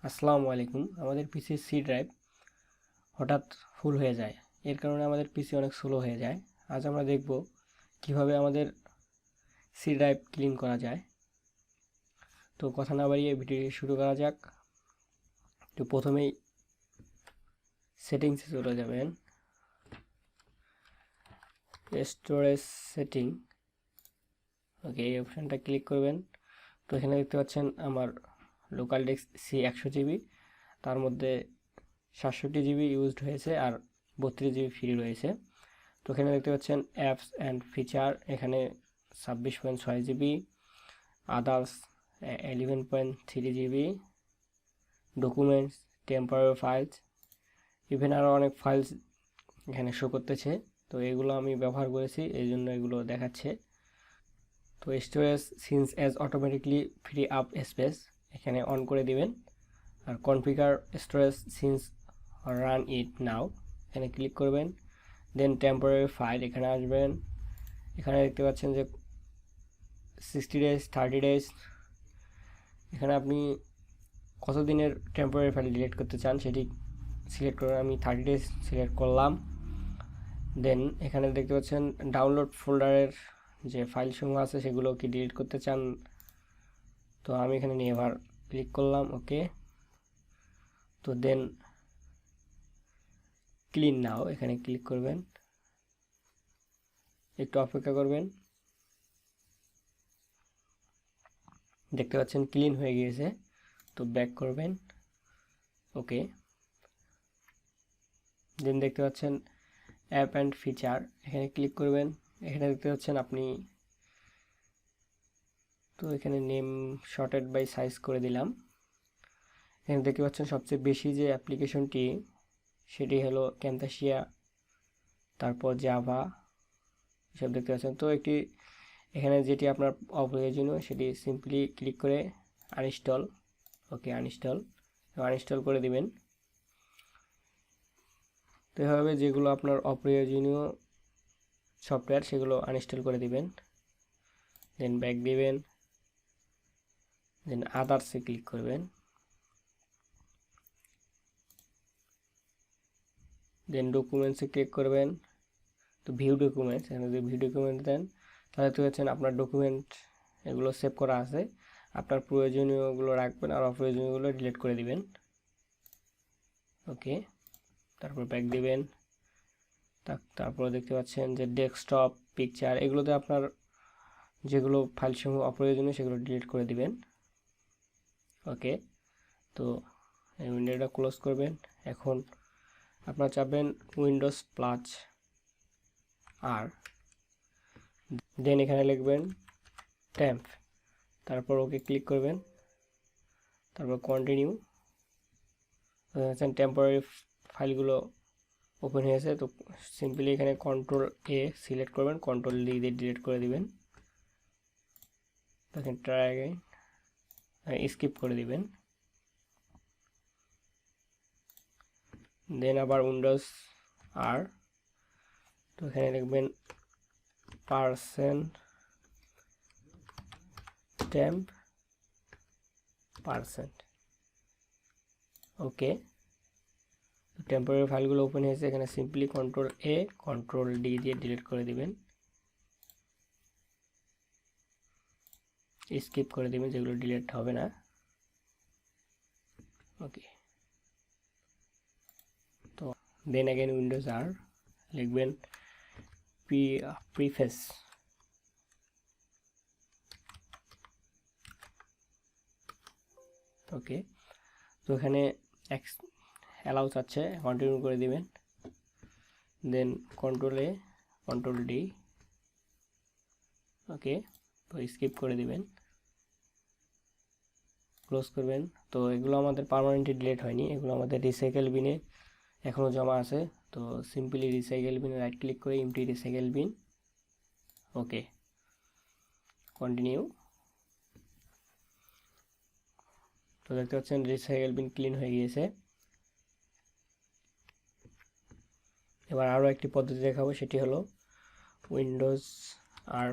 আসসালামু আলাইকুম। আমাদের পিসির সি ড্রাইভ হঠাৎ ফুল হয়ে যায়, এর কারণে আমাদের পিসি অনেক স্লো হয়ে যায়। আজ আমরা দেখব কিভাবে আমাদের সি ড্রাইভ ক্লিন করা যায়। তো কথা না বাড়িয়ে ভিডিওটি শুরু করা যাক। তো প্রথমেই সেটিংসে চলে যাবেন, স্টোরেজ সেটিং। ওকে, এই অপশানটা ক্লিক করবেন। তো এখানে দেখতে পাচ্ছেন আমার লোকাল ডিস্ক সি 100 জিবি, তার মধ্যে 67 জিবি ইউজড হয়েছে আর 32 জিবি ফ্রি রয়েছে। তো এখানে দেখতে পাচ্ছেন অ্যাপস অ্যান্ড ফিচার, এখানে 26.6 GB, others 11.3 GB, documents, temporary files, even আরও অনেক ফাইলস এখানে শো করতেছে। তো এগুলো আমি ব্যবহার করেছি, এই জন্য এগুলো দেখাচ্ছে। তো storage sense as automatically free up space এখানে অন করে দিবেন। আর configure storage sense run it now এখানে ক্লিক করবেন। দেন টেম্পোরারি ফাইল এখানে আসবেন। এখানে দেখতে পাচ্ছেন যে 60 ডেজ, 30 ডেজ, এখানে আপনি কতদিনের টেম্পোরারি ফাইল ডিলিট করতে চান সেটি সিলেক্ট করবেন। আমি 30 ডেজ সিলেক্ট করলাম। দেন এখানে দেখতে পাচ্ছেন ডাউনলোড ফোল্ডারের যে ফাইল সমূহ আছে সেগুলো কি ডিলিট করতে চান, তো আমি এখানে নেভার ক্লিক করলাম। ওকে, তো দেন ক্লিন নাও এখানে ক্লিক করবেন, একটু অপেক্ষা করবেন। দেখতে পাচ্ছেন ক্লিন হয়ে গিয়েছে। তো ব্যাক করবেন। ওকে, দেন দেখতে পাচ্ছেন অ্যাপ অ্যান্ড ফিচার এখানে ক্লিক করবেন। এখানে দেখতে পাচ্ছেন আপনি, তো এখানে নেম শর্টেড বাই সাইজ করে দিলাম। এখানে দেখতে পাচ্ছেন সবচেয়ে বেশি যে অ্যাপ্লিকেশনটি সেটি হলো ক্যামতাসিয়া, তারপর জাভা, এসব দেখতে পাচ্ছেন। তো এখানে যেটি আপনার অপ্রয়োজনীয় সেটি সিম্পলি ক্লিক করে আনইনস্টল। ওকে, আনইনস্টল করে দিবেন। তো এভাবে যেগুলো আপনার অপ্রয়োজনীয় সফটওয়্যার সেগুলো আনইনস্টল করে দিবেন। দেন ব্যাক দিবেন, দেন আদার্সে ক্লিক করবেন, দেন ডকুমেন্টসে ক্লিক করবেন। তো ভিউ ডকুমেন্টস, এখানে যদি ভিউ ডকুমেন্ট দেন তাহলে দেখতে পাচ্ছেন আপনার ডকুমেন্ট এগুলো সেভ করা আছে। আপনার প্রয়োজনীয়গুলো রাখবেন আর অপ্রয়োজনীয়গুলো ডিলিট করে দিবেন। ওকে, তারপর ব্যাক দিবেন। তারপর দেখতে পাচ্ছেন যে ডেস্কটপ, পিকচার, এগুলোতে আপনার যেগুলো ফাইল সমূহ অপ্রয়োজনীয় সেগুলো ডিলিট করে দিবেন। ওকে, তো এই উইন্ডোটা ক্লোজ করবেন। এখন আপনারা চাবেন উইন্ডোজ প্লাস আর, দেন এখানে লিখবেন টেম্প, তারপর ওকে ক্লিক করবেন, তারপর কন্টিনিউ। টেম্পোরারি ফাইলগুলো ওপেন হয়েছে। তো সিম্পলি এখানে কন্ট্রোল এ সিলেক্ট করবেন, কন্ট্রোল ডি দিয়ে ডিলিট করে দিবেন। দেখেন ট্রাই অ্যাগেইন, স্কিপ করে দিবেন। দেন আবার উইন্ডোজ আর, তো এখানে লিখবেন %temp %। ওকে, টেম্পোরারি ফাইলগুলো ওপেন হয়েছে। এখানে সিম্পলি কন্ট্রোল এ কন্ট্রোল ডি দিয়ে ডিলিট করে দিবেন, স্কিপ করে দিবেন যেগুলো ডিলিট হবে না। ওকে, তো দেন অ্যাগেন উইন্ডোজ আর, লিখবেন প্রিফেস। ওকে, তো এখানে অ্যালাউ চাচ্ছে, কন্টিনিউ করে দিবেন। দেন কন্ট্রোল এ কন্ট্রোল ডি, ওকে, তো স্কিপ করে দিবেন, ক্লোজ করবেন। তো এগুলো আমাদের পার্মানেন্টলি ডিলিট হয়নি, এগুলো আমাদের রিসাইকেল বিনে এখনও জমা আছে। তো সিম্পলি রিসাইকেল বিনে রাইট ক্লিক করে এমটি রিসাইকেল বিন। ওকে, কন্টিনিউ। তো দেখতে পাচ্ছেন রিসাইকেল বিন ক্লিন হয়ে গিয়েছে। এবার আরও একটি পদ্ধতি দেখাবো, সেটি হলো উইন্ডোজ আর,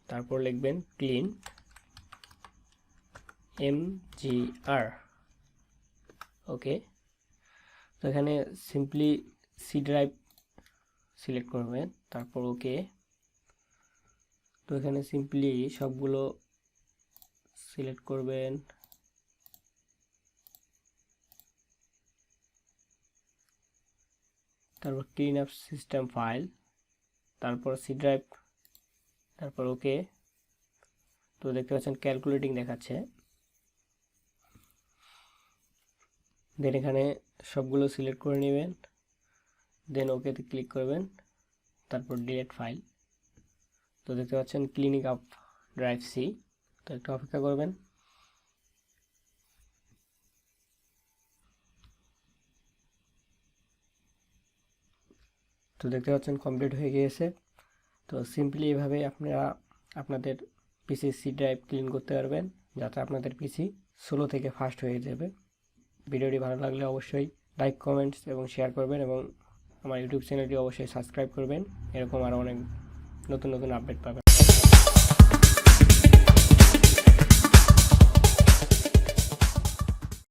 তারপর লিখবেন ক্লিন mgr। ওকে। তো এখানে সিম্পলি সি ড্রাইভ সিলেক্ট করবেন, তারপর ওকে। তো এখানে সিম্পলি সবগুলো সিলেক্ট করবেন, তারপর ক্লিন আপ সিস্টেম ফাইল, তারপর সি ড্রাইভ, তারপর ওকে। তো দেখতে পাচ্ছেন ক্যালকুলেটিং দেখাচ্ছে। দেন এখানে সবগুলো সিলেক্ট করে নেবেন, দেন ওকেতে ক্লিক করবেন, তারপর ডিলিট ফাইল। তো দেখতে পাচ্ছেন ক্লিনিং আপ ড্রাইভ সি। তো একটু অপেক্ষা করবেন। তো দেখতে পাচ্ছেন কমপ্লিট হয়ে গিয়েছে। তো সিম্পলি এভাবে আপনারা আপনাদের পিসি সি ড্রাইভ ক্লিন করতে পারবেন, যাতে আপনাদের পিসি স্লো থেকে ফাস্ট হয়ে যাবে। ভিডিওটি ভালো লাগলে অবশ্যই লাইক, কমেন্টস এবং শেয়ার করবেন, এবং আমার ইউটিউব চ্যানেলটি অবশ্যই সাবস্ক্রাইব করবেন। এরকম আরও অনেক নতুন নতুন আপডেট পাবেন।